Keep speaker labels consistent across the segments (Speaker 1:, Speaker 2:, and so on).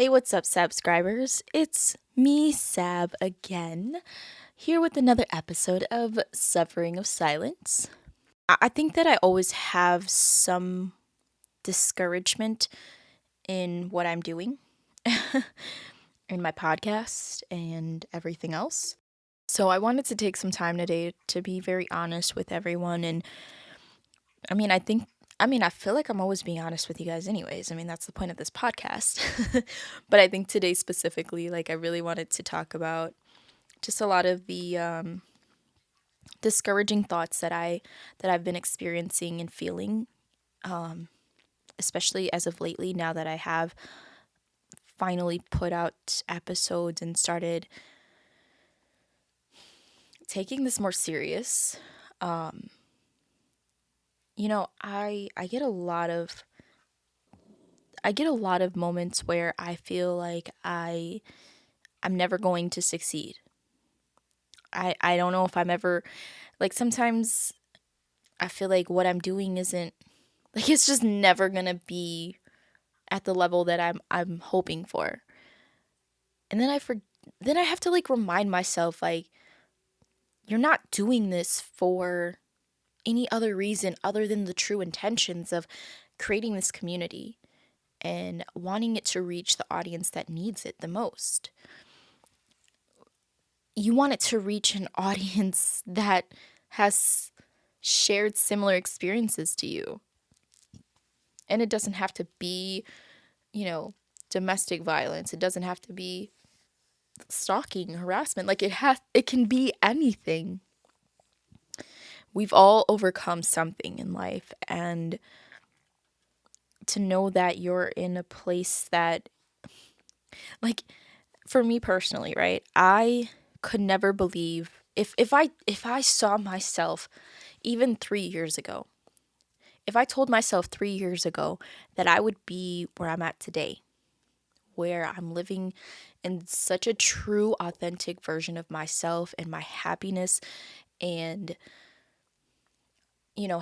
Speaker 1: Hey, what's up, Sabscribers? It's me, Sab, again, here with another episode of Suffering of Silence. I think that I always have some discouragement in what I'm doing, in my podcast, and everything else. So I wanted to take some time today to be very honest with everyone. And I feel like I'm always being honest with you guys, anyways. That's the point of this podcast. But I think today specifically, I really wanted to talk about just a lot of the discouraging thoughts that I've been experiencing and feeling, especially as of lately. Now that I have finally put out episodes and started taking this more serious, I get a lot of moments where I feel like I'm never going to succeed. I don't know if I'm ever, sometimes I feel like what I'm doing isn't, it's just never gonna be at the level that I'm hoping for. And then I have to remind myself, you're not doing this for any other reason other than the true intentions of creating this community and wanting it to reach the audience that needs it the most. You want it to reach an audience that has shared similar experiences to you. And it doesn't have to be, domestic violence. It doesn't have to be stalking, harassment. It can be anything. We've all overcome something in life, and to know that you're in a place that, for me personally, right? I could never believe if I saw myself even 3 years ago. If I told myself 3 years ago that I would be where I'm at today, where I'm living in such a true, authentic version of myself and my happiness, and,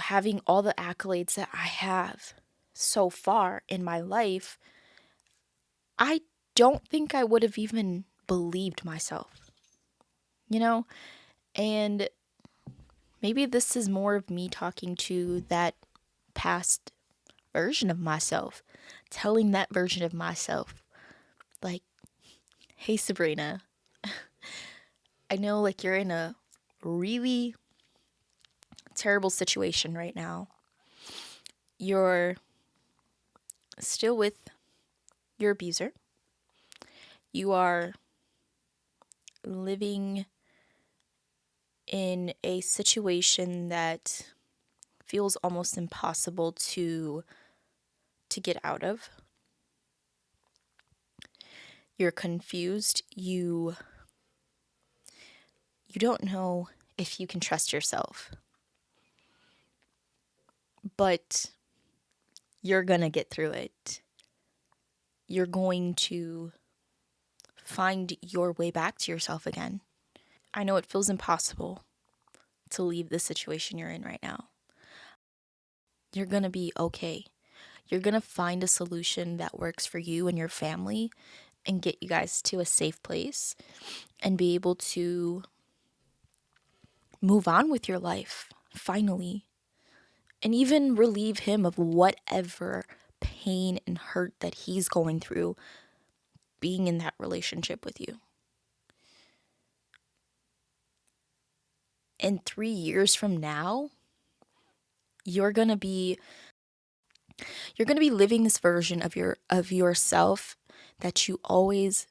Speaker 1: having all the accolades that I have so far in my life, I don't think I would have even believed myself, And maybe this is more of me talking to that past version of myself, telling that version of myself, like, hey, Sabrina, I know you're in a really terrible situation right now. You're still with your abuser. You are living in a situation that feels almost impossible to get out of. You're confused. You don't know if you can trust yourself. But you're going to get through it. You're going to find your way back to yourself again. I know it feels impossible to leave the situation you're in right now. You're going to be okay. You're going to find a solution that works for you and your family and get you guys to a safe place and be able to move on with your life, finally. And even relieve him of whatever pain and hurt that he's going through being in that relationship with you. And 3 years from now, you're going to be living this version of yourself that you always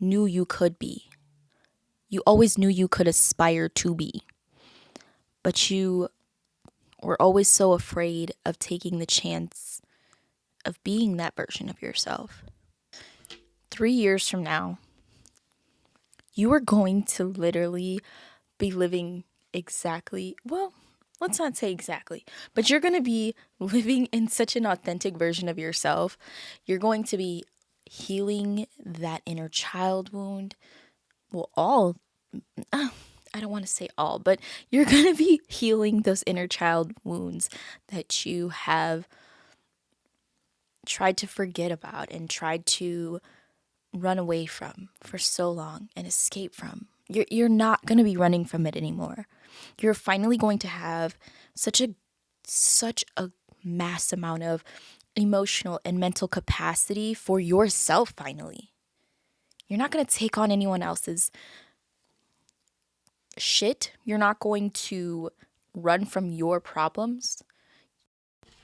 Speaker 1: knew you could be. You always knew you could aspire to be. But you were always so afraid of taking the chance of being that version of yourself. 3 years from now, you are going to literally be living exactly, well, let's not say exactly, but you're going to be living in such an authentic version of yourself. You're going to be healing that inner child wound. Well, I don't want to say all, but you're going to be healing those inner child wounds that you have tried to forget about and tried to run away from for so long and escape from. You're not going to be running from it anymore. You're finally going to have such a mass amount of emotional and mental capacity for yourself finally. You're not going to take on anyone else's shit. You're not going to run from your problems.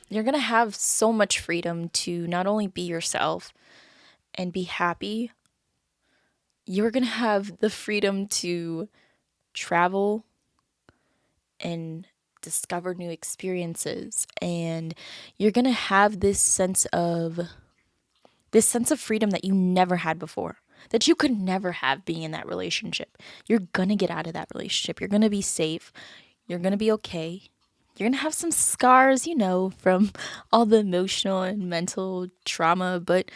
Speaker 1: You're going to have so much freedom to not only be yourself and be happy, you're going to have the freedom to travel and discover new experiences, and you're going to have this sense of freedom that you never had before, that you could never have being in that relationship. You're going to get out of that relationship. You're going to be safe. You're going to be okay. You're going to have some scars, from all the emotional and mental trauma, but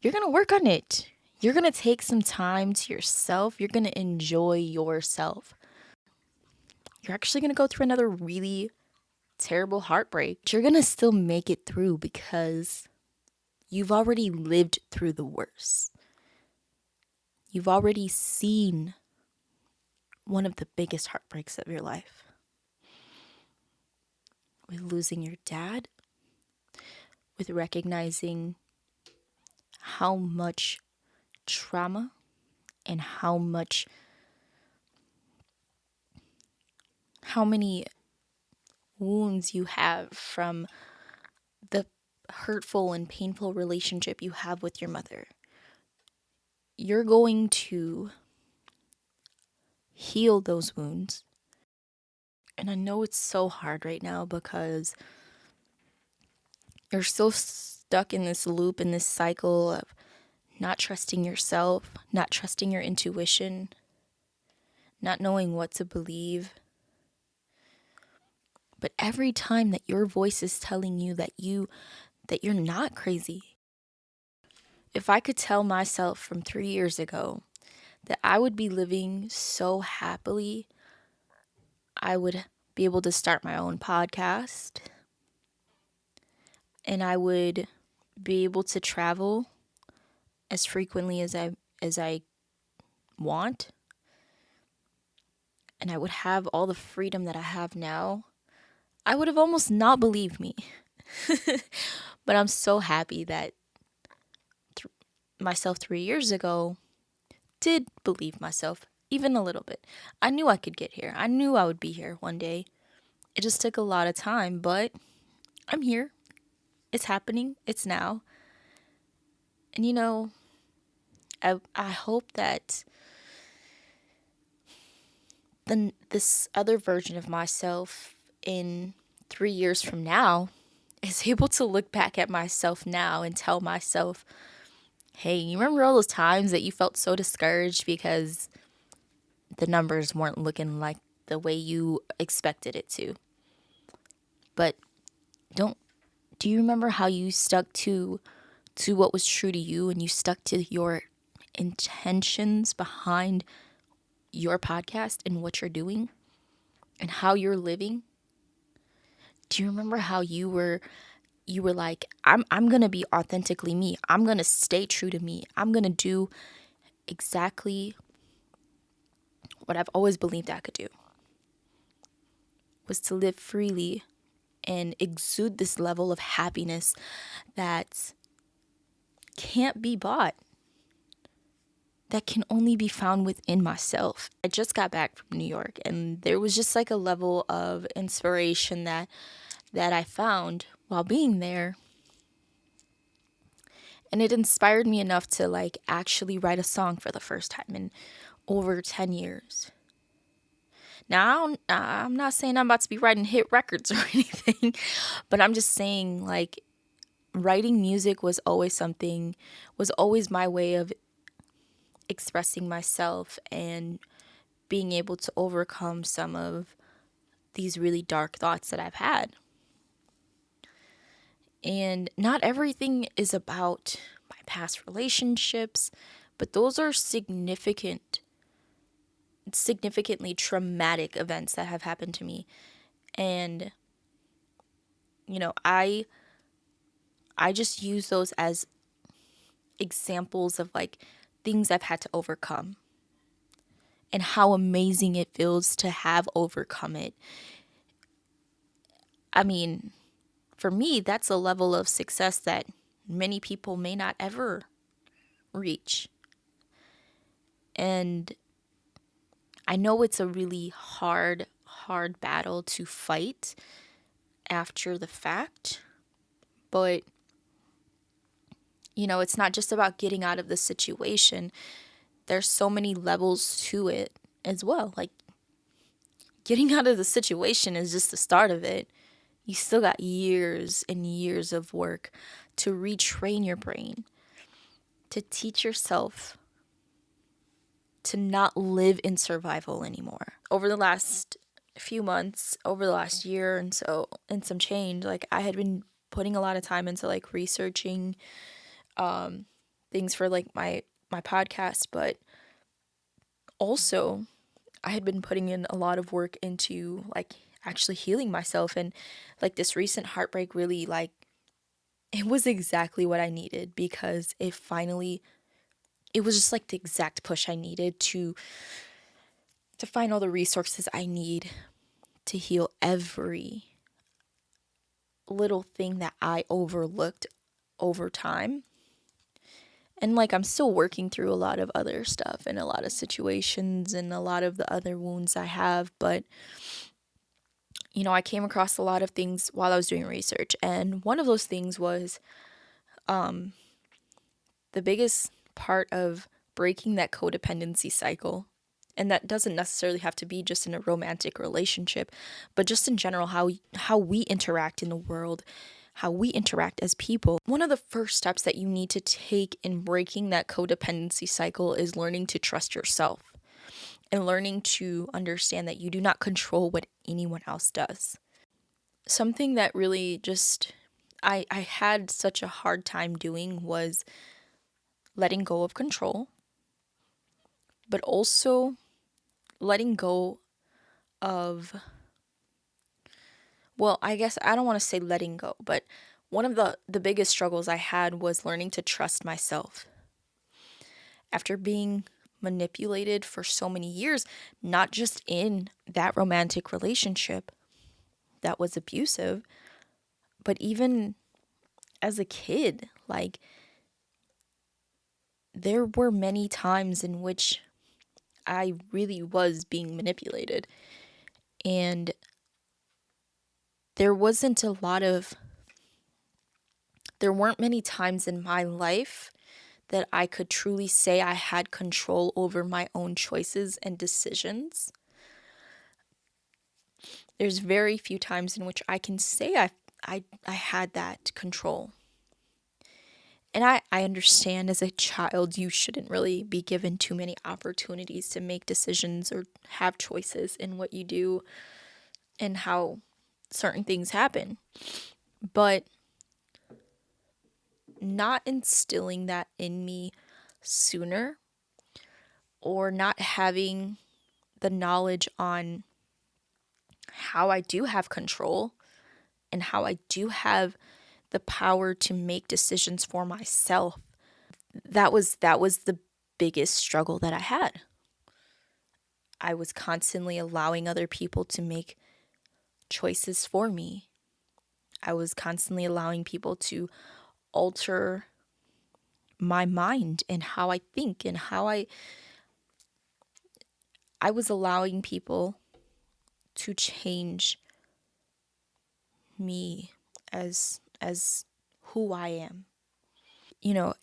Speaker 1: you're going to work on it. You're going to take some time to yourself. You're going to enjoy yourself. You're actually going to go through another really terrible heartbreak. You're going to still make it through because you've already lived through the worst. You've already seen one of the biggest heartbreaks of your life. With losing your dad, with recognizing how much trauma and how many wounds you have from the hurtful and painful relationship you have with your mother. You're going to heal those wounds. And I know it's so hard right now because you're so stuck in this loop, in this cycle of not trusting yourself, not trusting your intuition, not knowing what to believe. But every time that your voice is telling you that you're not crazy. If I could tell myself from 3 years ago that I would be living so happily, I would be able to start my own podcast, and I would be able to travel as frequently as I want, and I would have all the freedom that I have now, I would have almost not believed me. But I'm so happy that myself 3 years ago did believe myself, even a little bit. I knew I could get here. I knew I would be here one day. It just took a lot of time, but I'm here. It's happening. It's now. And I hope that this other version of myself in 3 years from now is able to look back at myself now and tell myself, hey, you remember all those times that you felt so discouraged because the numbers weren't looking like the way you expected it to? But do you remember how you stuck to what was true to you, and you stuck to your intentions behind your podcast and what you're doing and how you're living? Do you remember how you were like, I'm going to be authentically me. I'm going to stay true to me. I'm going to do exactly what I've always believed I could do, was to live freely and exude this level of happiness that can't be bought, that can only be found within myself. I just got back from New York, and there was just like a level of inspiration that I found while being there. And it inspired me enough to like actually write a song for the first time in over 10 years. Now, I'm not saying I'm about to be writing hit records or anything, but I'm just saying, like, writing music was always my way of expressing myself and being able to overcome some of these really dark thoughts that I've had. And not everything is about my past relationships, but those are significantly traumatic events that have happened to me. And I I just use those as examples of like things I've had to overcome and how amazing it feels to have overcome it. I mean, for me, that's a level of success that many people may not ever reach. And I know it's a really hard battle to fight after the fact, but it's not just about getting out of the situation. There's so many levels to it as well. Like, getting out of the situation is just the start of it. You still got years and years of work to retrain your brain, to teach yourself to not live in survival anymore. Over the last few months, over the last year and some change, like, I had been putting a lot of time into like researching things for like my podcast, but also I had been putting in a lot of work into like actually healing myself. And like this recent heartbreak really, like, it was exactly what I needed, because it was just like the exact push I needed to find all the resources I need to heal every little thing that I overlooked over time. And like, I'm still working through a lot of other stuff and a lot of situations and a lot of the other wounds I have, but I came across a lot of things while I was doing research, and one of those things was the biggest part of breaking that codependency cycle. And that doesn't necessarily have to be just in a romantic relationship, but just in general, how we interact in the world, how we interact as people. One of the first steps that you need to take in breaking that codependency cycle is learning to trust yourself and learning to understand that you do not control what anyone else does. Something that really just I had such a hard time doing was letting go of control, but also letting go of, well, I guess I don't want to say letting go, but one of the biggest struggles I had was learning to trust myself. After being manipulated for so many years, not just in that romantic relationship that was abusive, but even as a kid, like, there were many times in which I really was being manipulated. And there weren't many times in my life that I could truly say I had control over my own choices and decisions. There's very few times in which I can say I had that control. And I understand, as a child, you shouldn't really be given too many opportunities to make decisions or have choices in what you do and how certain things happen. But not instilling that in me sooner, or not having the knowledge on how I do have control and how I do have the power to make decisions for myself, that was the biggest struggle that I had. I was constantly allowing other people to make choices for me. I was constantly allowing people to alter my mind and how I think and how I was allowing people to change me as who I am.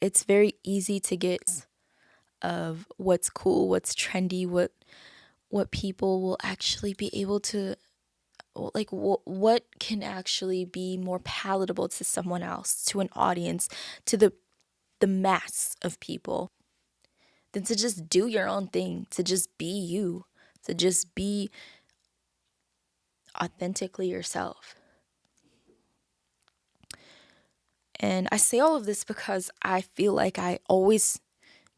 Speaker 1: It's very easy to get of what's cool, what's trendy, what people will actually be able to, like, what can actually be more palatable to someone else, to an audience, to the mass of people, than to just do your own thing, to just be you, to just be authentically yourself. And I say all of this because I feel like I always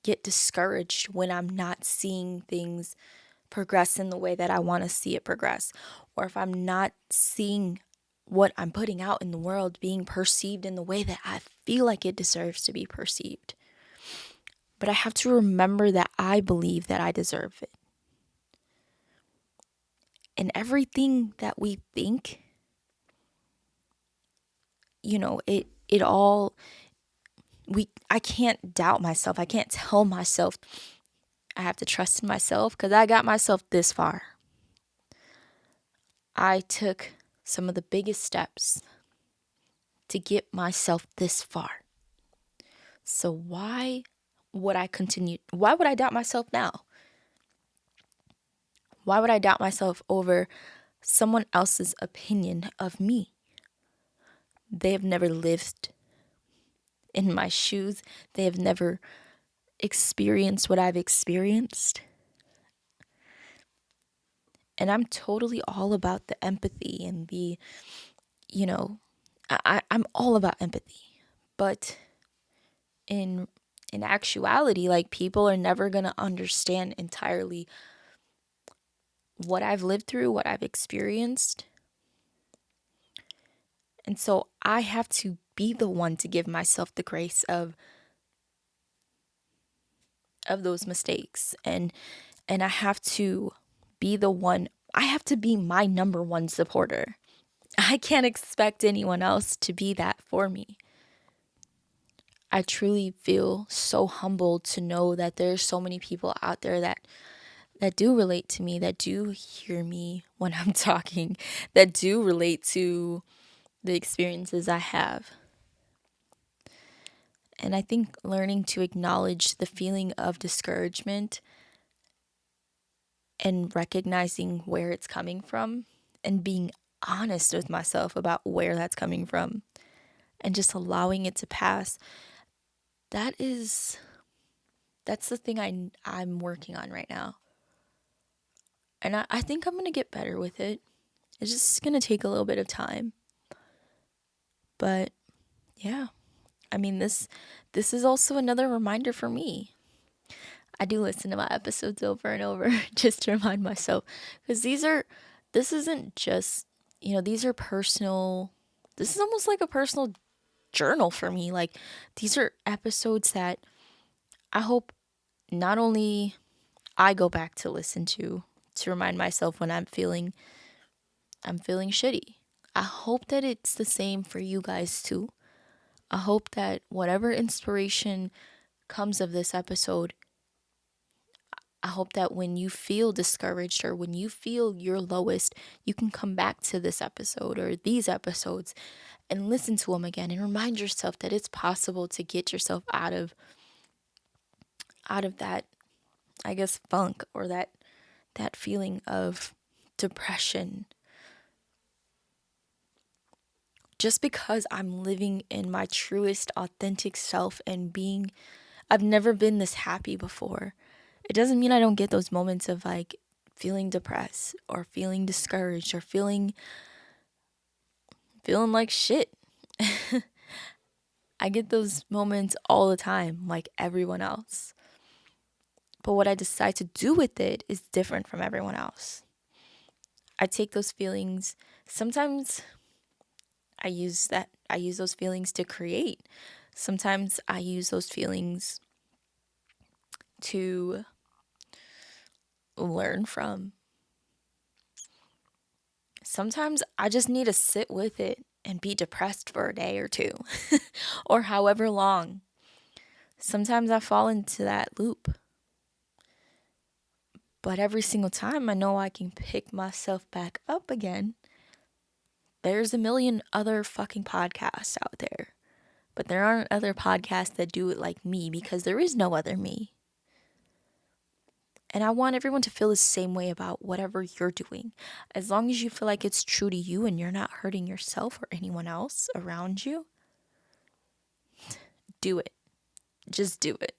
Speaker 1: get discouraged when I'm not seeing things progress in the way that I want to see it progress, or if I'm not seeing what I'm putting out in the world being perceived in the way that I feel like it deserves to be perceived. But I have to remember that I believe that I deserve it. And everything that we think, it all I can't doubt myself. I can't tell myself I have to trust in myself because I got myself this far. I took some of the biggest steps to get myself this far. So why would I continue? Why would I doubt myself now? Why would I doubt myself over someone else's opinion of me? They have never lived in my shoes. They have never experienced what I've experienced. And I'm totally all about the empathy and I'm all about empathy. But in actuality, like, people are never going to understand entirely what I've lived through, what I've experienced. And so I have to be the one to give myself the grace of those mistakes. And I have to be the one, I have to be my number one supporter. I can't expect anyone else to be that for me. I truly feel so humbled to know that there's so many people out there that do relate to me, that do hear me when I'm talking, that do relate to the experiences I have. And I think learning to acknowledge the feeling of discouragement and recognizing where it's coming from and being honest with myself about where that's coming from and just allowing it to pass, that's the thing I'm working on right now. And I think I'm going to get better with it. It's just going to take a little bit of time. But yeah, I mean, this is also another reminder for me. I do listen to my episodes over and over just to remind myself, because this isn't just, these are personal. This is almost like a personal journal for me. Like, these are episodes that I hope not only I go back to listen to remind myself when I'm feeling shitty. I hope that it's the same for you guys too. I hope that whatever inspiration comes of this episode, I hope that when you feel discouraged or when you feel your lowest, you can come back to this episode or these episodes and listen to them again and remind yourself that it's possible to get yourself out of that, I guess, funk or that feeling of depression. Just because I'm living in my truest, authentic self and I've never been this happy before. It doesn't mean I don't get those moments of like feeling depressed or feeling discouraged or feeling like shit. I get those moments all the time, like everyone else. But what I decide to do with it is different from everyone else. I take those feelings. Sometimes I use those feelings to create. Sometimes I use those feelings to learn from. Sometimes I just need to sit with it and be depressed for a day or two or however long. Sometimes I fall into that loop. But every single time I know I can pick myself back up again. There's a million other fucking podcasts out there. But there aren't other podcasts that do it like me because there is no other me. And I want everyone to feel the same way about whatever you're doing. As long as you feel like it's true to you and you're not hurting yourself or anyone else around you, do it. Just do it.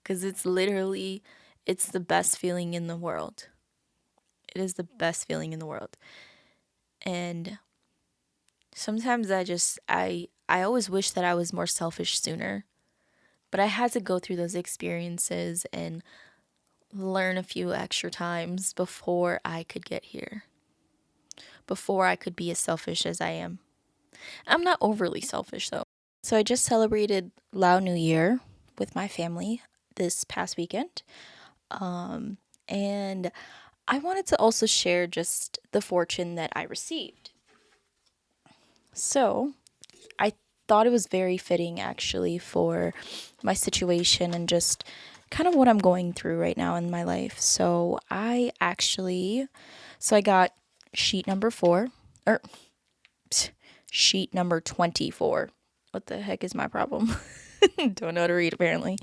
Speaker 1: Because it's the best feeling in the world. It is the best feeling in the world. And sometimes I always wish that I was more selfish sooner. But I had to go through those experiences and learn a few extra times before I could get here. before I could be as selfish as I am. I'm not overly selfish though. So I just celebrated Lao New Year with my family this past weekend. And I wanted to also share just the fortune that I received. So I thought it was very fitting actually for my situation and just kind of what I'm going through right now in my life. So I got sheet number 4, or sheet number 24. What the heck is my problem? Don't know how to read apparently.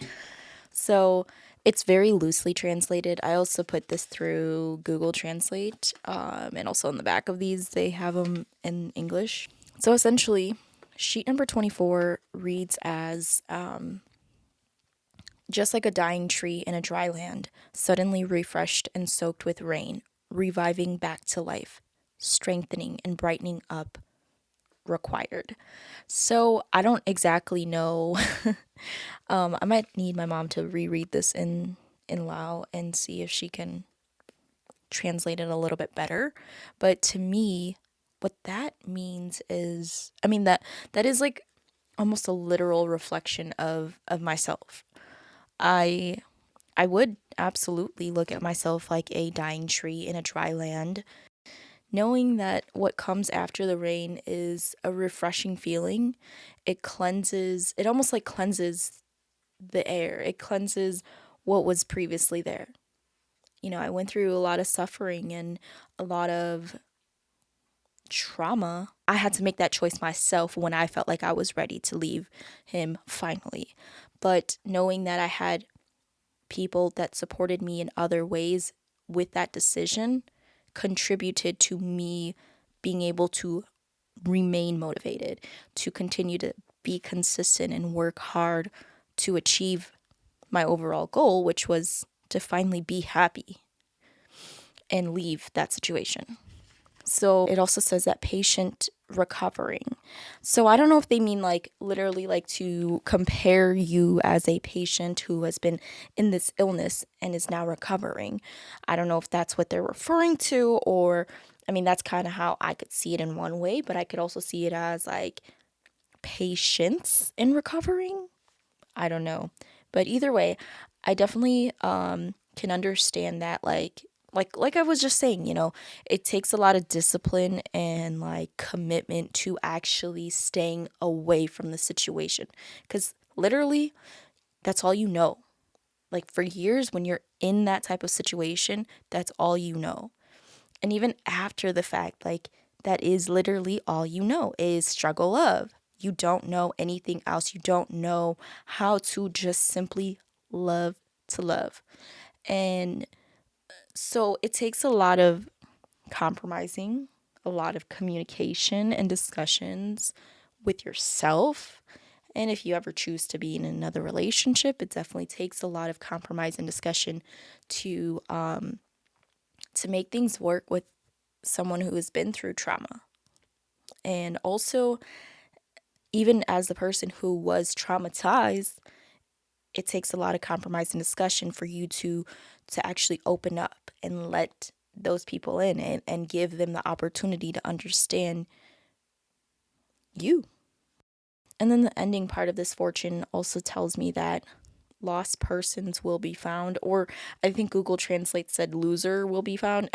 Speaker 1: So it's very loosely translated. I also put this through Google Translate, and also in the back of these, they have them in English. So essentially, sheet number 24 reads as just like a dying tree in a dry land, suddenly refreshed and soaked with rain, reviving back to life, strengthening and brightening up required. So I don't exactly know. I might need my mom to reread this in Lao and see if she can translate it a little bit better. But to me, what that means is, I mean, that is like almost a literal reflection of myself. I I would absolutely look at myself like a dying tree in a dry land, knowing that what comes after the rain is a refreshing feeling. It almost like cleanses the air. It cleanses what was previously there. I went through a lot of suffering and a lot of trauma. I had to make that choice myself when I felt like I was ready to leave him finally. But knowing that I had people that supported me in other ways with that decision contributed to me being able to remain motivated, to continue to be consistent and work hard to achieve my overall goal, which was to finally be happy and leave that situation. So it also says that patient recovering. So I don't know if they mean like literally like to compare you as a patient who has been in this illness and is now recovering. I don't know if that's what they're referring to, or I mean, that's kind of how I could see it in one way, but I could also see it as like patience in recovering. I don't know. But either way, I definitely can understand that like I was just saying, it takes a lot of discipline and like commitment to actually staying away from the situation, cuz literally that's all you know. Like for years when you're in that type of situation, that's all you know. And even after the fact, like that is literally all you know is struggle of. You don't know anything else. You don't know how to just simply love to love. And so it takes a lot of compromising, a lot of communication and discussions with yourself. And if you ever choose to be in another relationship, it definitely takes a lot of compromise and discussion to make things work with someone who has been through trauma. And also, even as the person who was traumatized, it takes a lot of compromise and discussion for you to actually open up and let those people in and give them the opportunity to understand you. And then the ending part of this fortune also tells me that lost persons will be found, or I think Google Translate said loser will be found.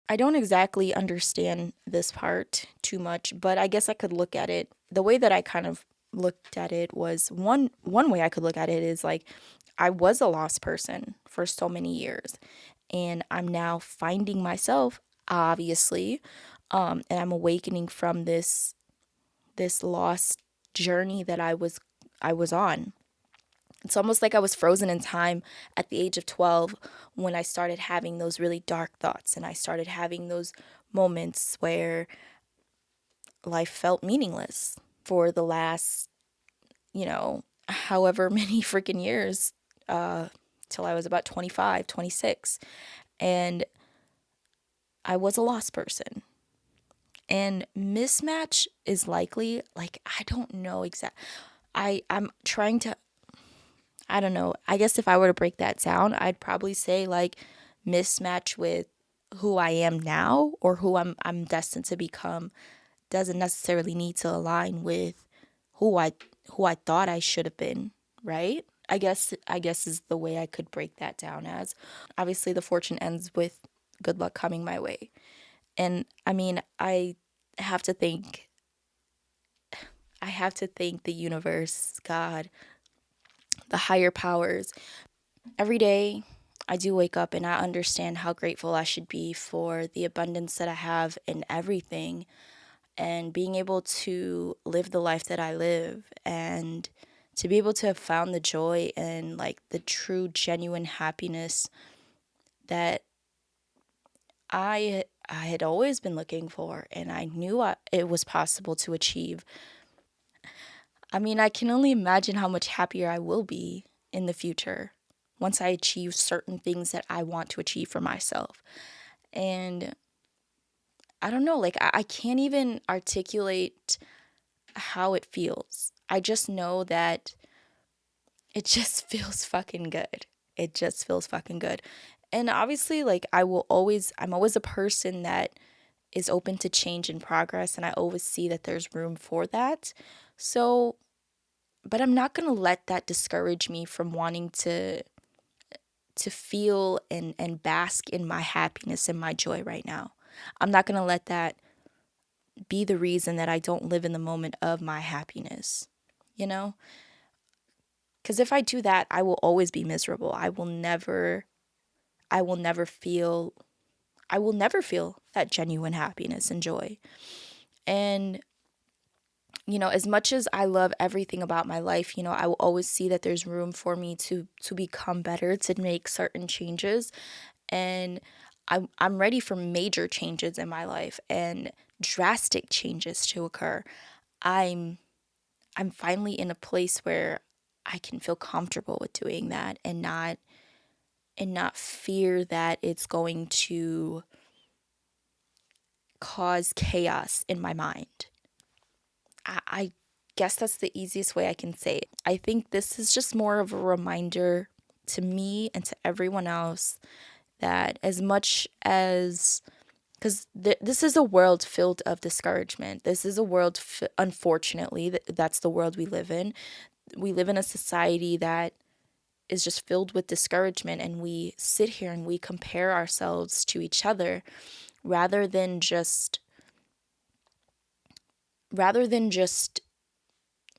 Speaker 1: I don't exactly understand this part too much, but I guess I could look at it the way that I kind of looked at it was one way I could look at it is like I was a lost person for so many years, and I'm now finding myself, obviously, and I'm awakening from this lost journey that I was on. It's almost like I was frozen in time at the age of 12 when I started having those really dark thoughts and I started having those moments where life felt meaningless for the last, however many freaking years, till I was about 25, 26. And I was a lost person. And mismatch is likely, like, I don't know exactly. I'm trying to, I don't know. I guess if I were to break that down, I'd probably say like mismatch with who I am now or who I'm destined to become doesn't necessarily need to align with who I who I thought I should have been, right? I guess is the way I could break that down as. Obviously the fortune ends with good luck coming my way. And I mean, have to thank I have to thank the universe, God, the higher powers. Every day I do wake up and I understand how grateful I should be for the abundance that I have in everything and being able to live the life that I live and to be able to have found the joy and like the true genuine happiness that I had always been looking for and I knew it was possible to achieve. I mean, I can only imagine how much happier I will be in the future once I achieve certain things that I want to achieve for myself. And I don't know, like I can't even articulate how it feels. I just know that it just feels fucking good. It just feels fucking good. And obviously, like I'm always a person that is open to change and progress, and I always see that there's room for that. So, but I'm not going to let that discourage me from wanting to feel and bask in my happiness and my joy right now. I'm not going to let that be the reason that I don't live in the moment of my happiness, you know? Because if I do that, I will always be miserable. I will never feel, I will never feel that genuine happiness and joy. And, as much as I love everything about my life, I will always see that there's room for me to become better, to make certain changes. And I'm ready for major changes in my life and drastic changes to occur. I'm I'm finally in a place where I can feel comfortable with doing that and not fear that it's going to cause chaos in my mind. I guess that's the easiest way I can say it. I think this is just more of a reminder to me and to everyone else that as much as because this is a world filled of discouragement. This is a world, unfortunately, that's the world we live in. We live in a society that is just filled with discouragement, and we sit here and we compare ourselves to each other rather than just rather than just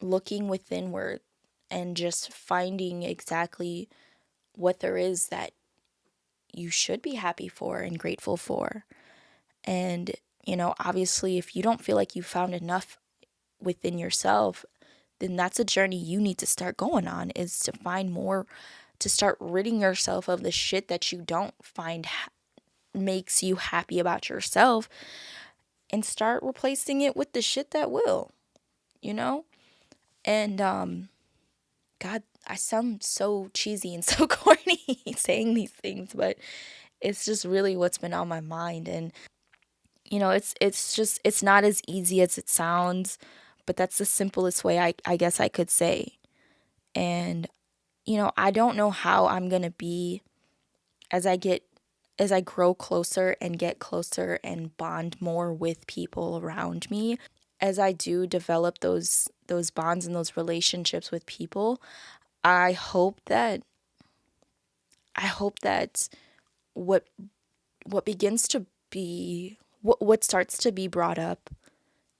Speaker 1: looking withinward and just finding exactly what there is that you should be happy for and grateful for. And, obviously, if you don't feel like you found enough within yourself, then that's a journey you need to start going on, is to find more, to start ridding yourself of the shit that you don't find makes you happy about yourself, and start replacing it with the shit that will, you know? And God, I sound so cheesy and so corny saying these things, but it's just really what's been on my mind. And it's not as easy as it sounds, but that's the simplest way I guess I could say. And I don't know how I'm going to be as I grow closer and get closer and bond more with people around me. As I do develop those bonds and those relationships with people, I hope that I hope that what what begins to be what starts to be brought up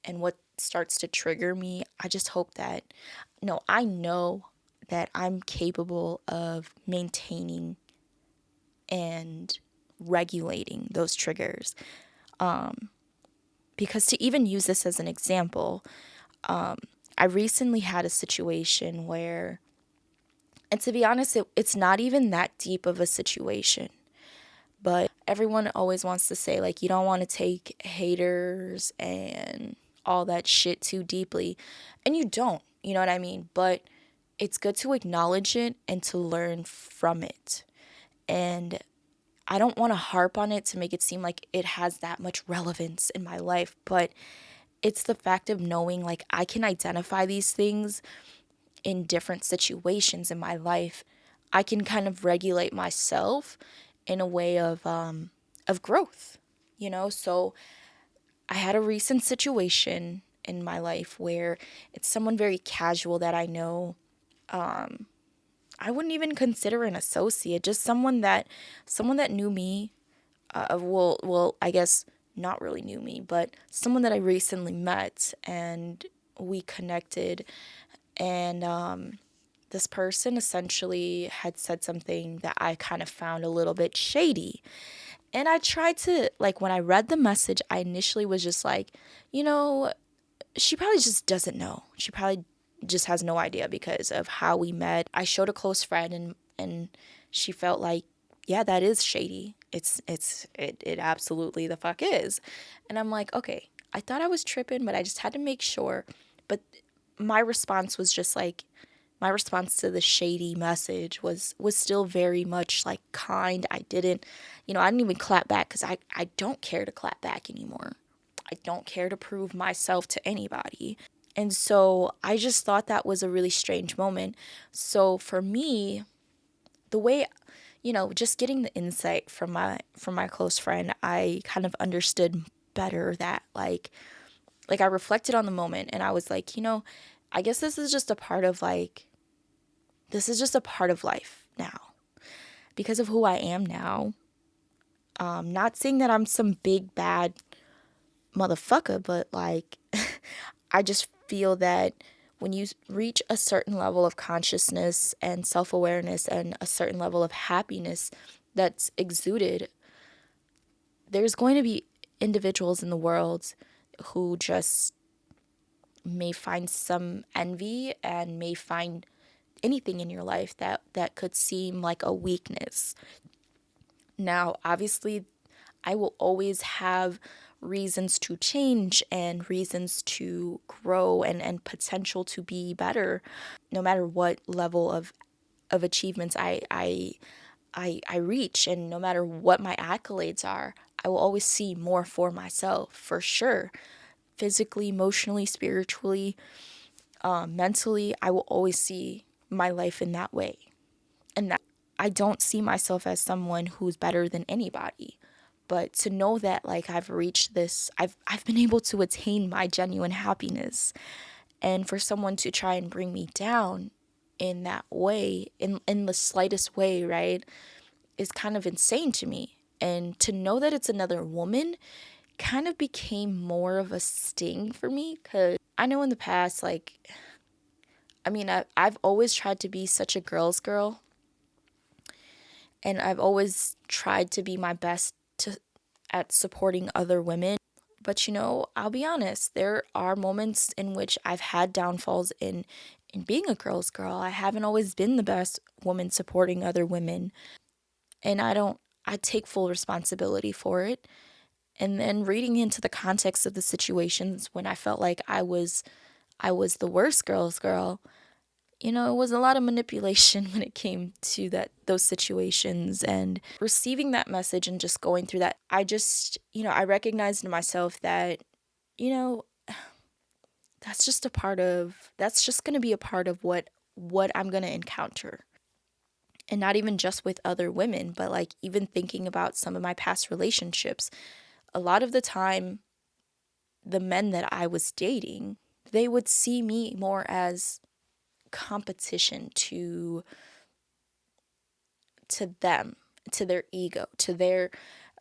Speaker 1: and what starts to trigger me, I just hope that no, I know that I'm capable of maintaining and regulating those triggers. Because to even use this as an example, I recently had a situation where, and to be honest, it's not even that deep of a situation. But everyone always wants to say, like, you don't want to take haters and all that shit too deeply. And you don't, you know what I mean? But it's good to acknowledge it and to learn from it. And I don't want to harp on it to make it seem like it has that much relevance in my life. But it's the fact of knowing, like, I can identify these things in different situations in my life. I can kind of regulate myself in a way of growth, you know? So I had a recent situation in my life where it's someone very casual that I know. I wouldn't even consider an associate, just someone that knew me. Well, I guess not really knew me, but someone that I recently met, and we connected. And this person essentially had said something that I kind of found a little bit shady. And I tried to, like, when I read the message, I initially was just like, you know, she probably just doesn't know. She probably just has no idea because of how we met. I showed a close friend, and she felt like, yeah, that is shady. It absolutely the fuck is. And I'm like, okay, I thought I was tripping, but I just had to make sure. But my response was just like, my response to the shady message was still very much like kind. I didn't even clap back because I don't care to clap back anymore. I don't care to prove myself to anybody. And so I just thought that was a really strange moment. So for me, the way, just getting the insight from my close friend, I kind of understood better that like I reflected on the moment, and I was like, I guess this is just a part of life now because of who I am now. Not saying that I'm some big bad motherfucker, but like I just feel that when you reach a certain level of consciousness and self-awareness and a certain level of happiness that's exuded, there's going to be individuals in the world who just may find some envy and may find anything in your life that could seem like a weakness. Now, obviously, I will always have reasons to change and reasons to grow and potential to be better, no matter what level of achievements I reach, and no matter what my accolades are. I will always see more for myself, for sure. Physically, emotionally, spiritually, mentally, I will always see my life in that way. And that I don't see myself as someone who's better than anybody. But to know that like I've reached this, I've been able to attain my genuine happiness. And for someone to try and bring me down in that way, in the slightest way, right, is kind of insane to me. And to know that it's another woman kind of became more of a sting for me, because I know in the past, like, I mean, I've always tried to be such a girl's girl, and I've always tried to be my best at supporting other women. But I'll be honest, there are moments in which I've had downfalls in being a girl's girl. I haven't always been the best woman supporting other women, and I take full responsibility for it. And then reading into the context of the situations when I felt like I was the worst girl's girl, it was a lot of manipulation when it came to those situations, and receiving that message and just going through that. I just, I recognized in myself that, you know, that's just going to be a part of what I'm going to encounter. And not even just with other women, but like even thinking about some of my past relationships. A lot of the time, the men that I was dating, they would see me more as competition to them, to their ego, to their,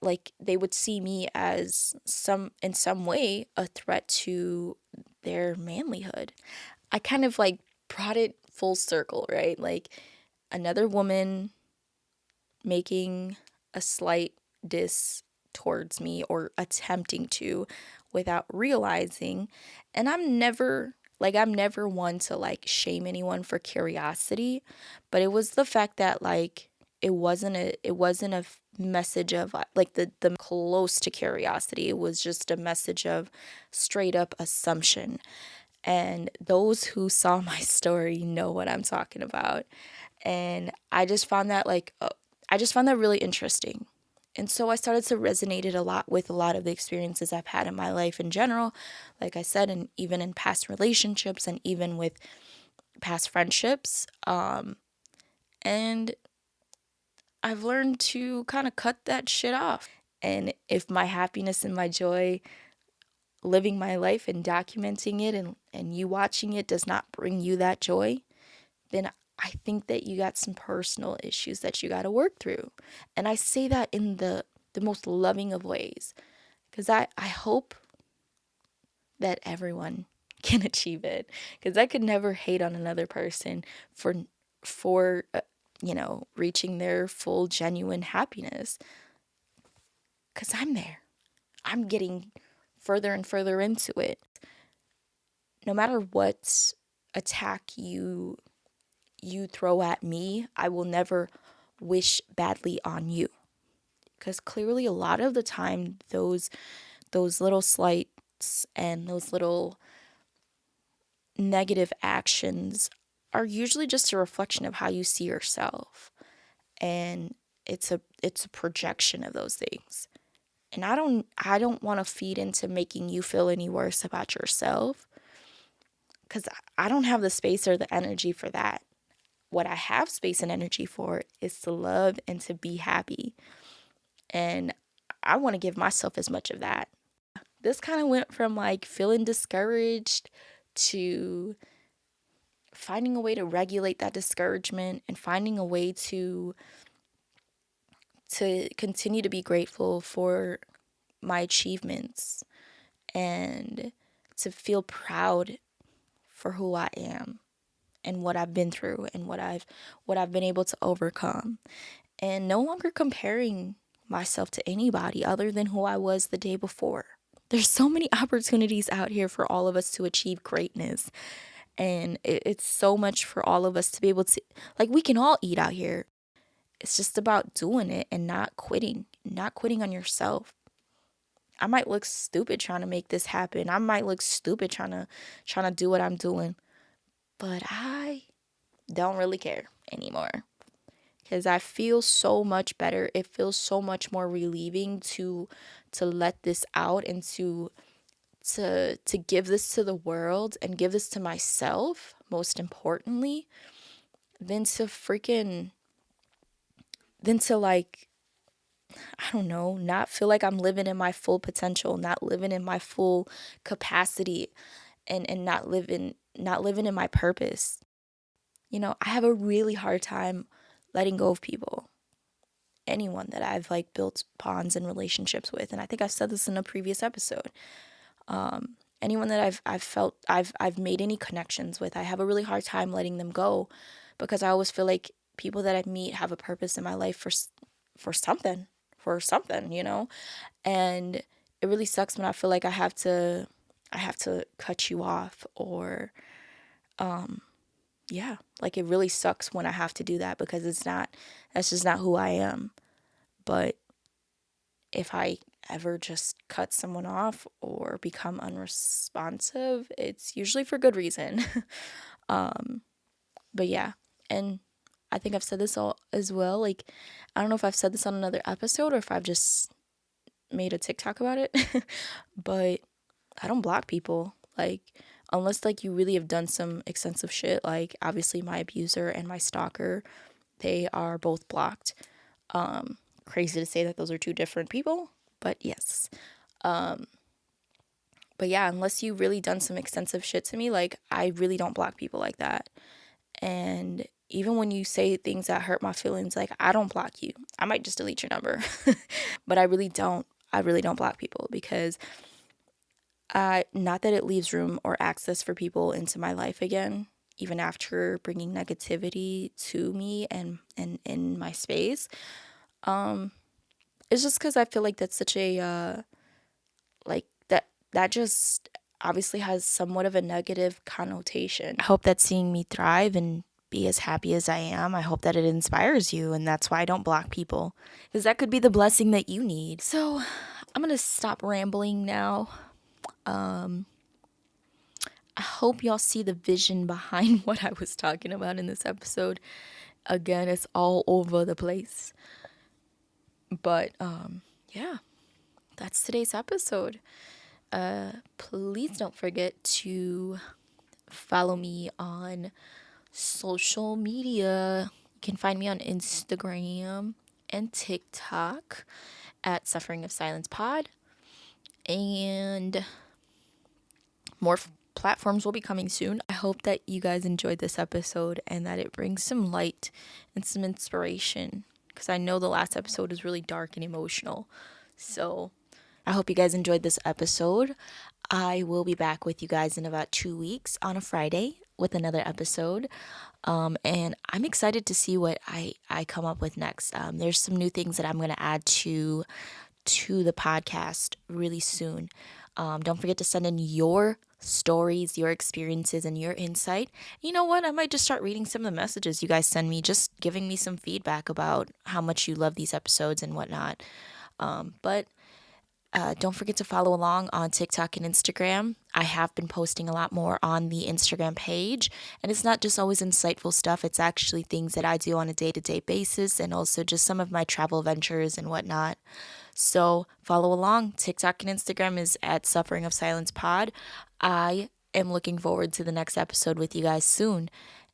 Speaker 1: like, they would see me as in some way a threat to their manlyhood. I kind of like brought it full circle, right? Like another woman making a slight diss towards me, or attempting to, without realizing. And I'm never one to like shame anyone for curiosity, but it was the fact that like it wasn't a message of like the close to curiosity. It was just a message of straight up assumption. And those who saw my story know what I'm talking about. And I just found that really interesting. And so I started to resonate it a lot with a lot of the experiences I've had in my life in general, like I said, and even in past relationships and even with past friendships. And I've learned to kind of cut that shit off. And if my happiness and my joy, living my life and documenting it and you watching it does not bring you that joy, then I think that you got some personal issues that you got to work through. And I say that in the most loving of ways, because I hope that everyone can achieve it, because I could never hate on another person for reaching their full genuine happiness, because I'm there. I'm getting further and further into it. No matter what attack you throw at me, I will never wish badly on you, because clearly a lot of the time those little slights and those little negative actions are usually just a reflection of how you see yourself, and it's a projection of those things. And I don't want to feed into making you feel any worse about yourself, cuz I don't have the space or the energy for that. What I have space and energy for is to love and to be happy. And I want to give myself as much of that. This kind of went from like feeling discouraged to finding a way to regulate that discouragement and finding a way to continue to be grateful for my achievements and to feel proud for who I am and what I've been through and what I've been able to overcome, and no longer comparing myself to anybody other than who I was the day before. There's so many opportunities out here for all of us to achieve greatness. And it's so much for all of us to be able to, like, we can all eat out here. It's just about doing it and not quitting on yourself. I might look stupid trying to make this happen. I might look stupid trying to do what I'm doing, but I don't really care anymore, because I feel so much better. It feels so much more relieving to let this out and to give this to the world and give this to myself, most importantly, than to like, I don't know, not feel like I'm living in my full potential, not living in my full capacity, and not living in my purpose. I have a really hard time letting go of people. Anyone that I've like built bonds and relationships with, and I think I've said this in a previous episode. Anyone that I've made any connections with, I have a really hard time letting them go, because I always feel like people that I meet have a purpose in my life for something, and it really sucks when I feel like I have to cut you off, or yeah, like it really sucks when I have to do that, because that's just not who I am. But if I ever just cut someone off or become unresponsive, it's usually for good reason. But yeah, and I think I've said this all as well. Like, I don't know if I've said this on another episode or if I've just made a TikTok about it, but I don't block people. Like, unless like you really have done some extensive shit. Like, obviously my abuser and my stalker, they are both blocked. Crazy to say that those are two different people, but yes. But yeah, unless you really done some extensive shit to me, like, I really don't block people like that. And even when you say things that hurt my feelings, like, I don't block you. I might just delete your number. But I really don't block people, because not that it leaves room or access for people into my life again, even after bringing negativity to me and in my space. It's just because I feel like that's such a like that just obviously has somewhat of a negative connotation. I hope that seeing me thrive and be as happy as I am, I hope that it inspires you, and that's why I don't block people, because that could be the blessing that you need. So I'm gonna stop rambling now. I hope y'all see the vision behind what I was talking about in this episode. Again, it's all over the place. But yeah, that's today's episode. Please don't forget to follow me on social media. You can find me on Instagram and TikTok at Suffering of Silence Pod. And more platforms will be coming soon. I hope that you guys enjoyed this episode and that it brings some light and some inspiration, because I know the last episode was really dark and emotional. So I hope you guys enjoyed this episode. I will be back with you guys in about 2 weeks on a Friday with another episode. And I'm excited to see what I come up with next. There's some new things that I'm going to add to the podcast really soon. Don't forget to send in your stories, your experiences, and your insight. You know what? I might just start reading some of the messages you guys send me, just giving me some feedback about how much you love these episodes and whatnot. But don't forget to follow along on TikTok and Instagram. I have been posting a lot more on the Instagram page, and it's not just always insightful stuff. It's actually things that I do on a day-to-day basis, and also just some of my travel ventures and whatnot. So follow along. TikTok and Instagram is at Suffering of Silence Pod. I am looking forward to the next episode with you guys soon,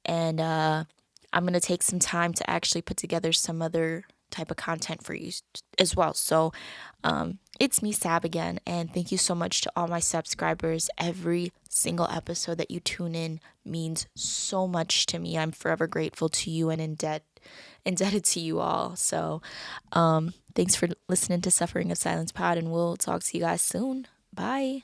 Speaker 1: and I'm going to take some time to actually put together some other type of content for you as well. So it's me, Sab, again, and thank you so much to all my subscribers. Every single episode that you tune in means so much to me. I'm forever grateful to you and indebted to you all. So thanks for listening to Suffering of Silence Pod, and we'll talk to you guys soon. Bye.